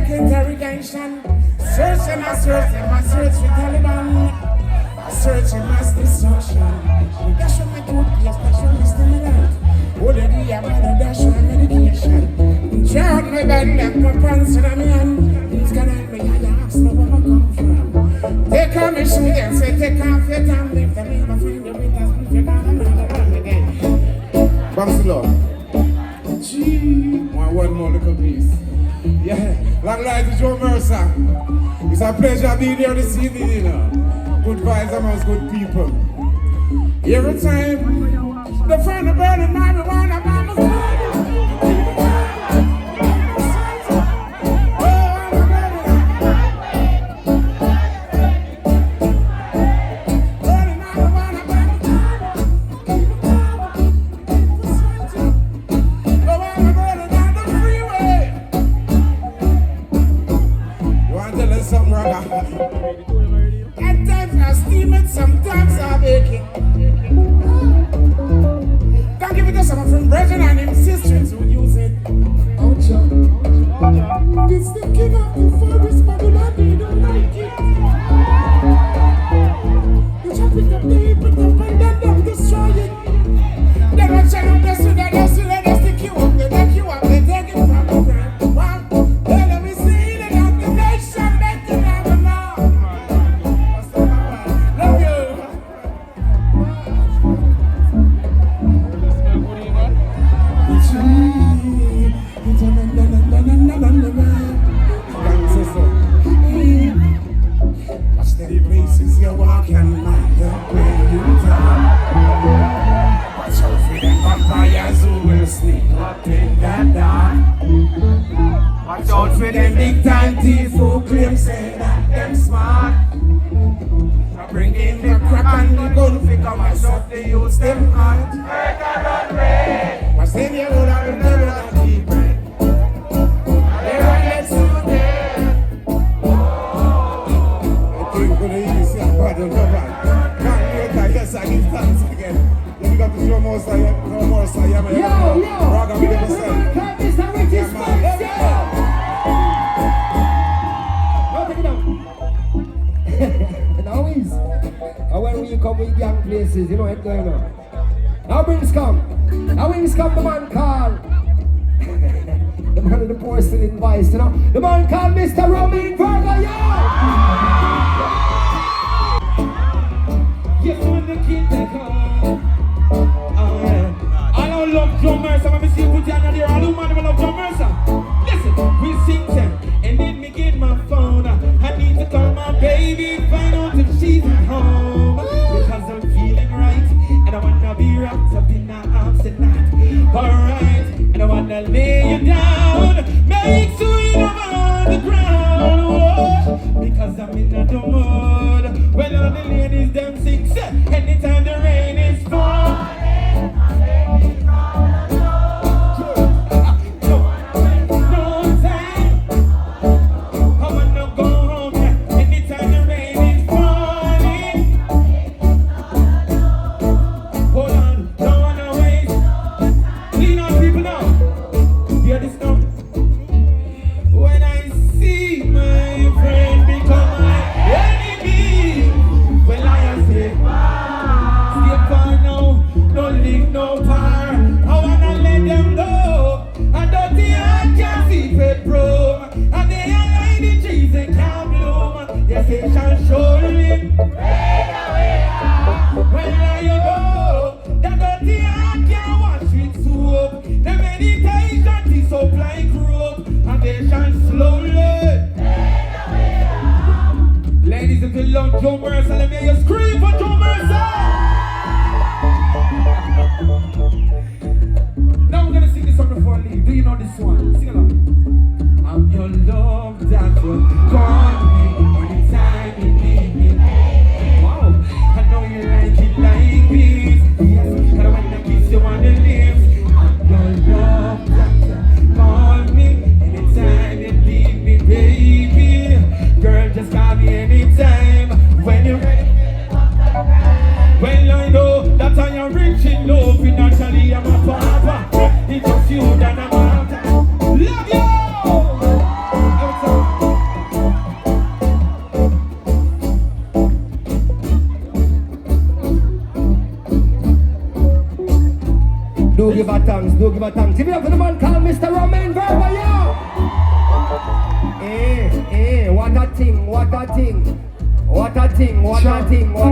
take interrogation. Search and I search for Taliban. I search and mass destruction. Dash on my toothpaste, dash on my stimulant. Oh, the day I'm gonna dash on medication. Tear out my body like my pants and I'm in. Please can help me, I ask me where I come from. Take off my shoes and say, take off your tongue. If the neighbor find you with us, if you're gonna run again. Bounce low. Gee, one more little piece. Yeah, long life to Jo Mersa. It's a pleasure being here this evening, you know. Good vibes amongst good people. Every time they find a burning marijuana, mama's burning. At times I steam it, sometimes I bake it. Don't give it to someone from brethren and his sisters who use it. Oh, John. It's the king of the forest, but they don't like it. You chop it up, they put up and then them destroy it. They don't shut up the suit, they stick you up, they take you up, they take it from the ground. Wow. Let me see it out the nation, make it have a law. Love you. Watch the places you walk and mind the way you talk. Watch out for them vampires who will sneak up in the dark. Watch out for them big time thief who claim say that them smart. I bring in the crack and the gun fi come and shut the youths them heart. Watch them you would have never not keep bread. They run let's do them. I think for the easy and bad on the back. Can't later, yes I give thanks again. Then you got to show more side, no more side. Yo, you have to welcome Mr. Richie Spice. Now is when we come with young places, you know what's going on. Now wings come. Now wings come, the man called. The man of the porcelain voice, you know. The man called Mr. Romain Virgo, yes, when the kid they come. I don't love Jo Mersa, but I see put you on there. All the man love Jo Mersa. Listen, we sing them, and then me get my phone. I need to call my baby, find out if she's at home. Because I'm feeling right, and I wanna be wrapped up in her arms tonight. Alright, and I wanna lay you down, make sure you're on the ground. Oh, because I'm in the mood. Well, all the ladies them sing, anytime the rain is falling. Ladies, if you love Jo Mersa, let me hear you scream for Jo Mersa! Now we're gonna sing this song before I leave. Do you know this one? Sing along. I'm your love that will call me anytime you need me. Wow, I know you like it like this. Yes, and when I kiss you on the lips. I'm your love that will call me anytime you need me, baby. Girl, just call me anytime when you're ready. Well, I know that I am rich in love, financially I'm a papa. It's just you that I'm after. Love you! thanks, do give a thanks. Give it up for the man called Mr. Romain Virgo, yo! What a thing, what a thing. What a thing, what a thing, what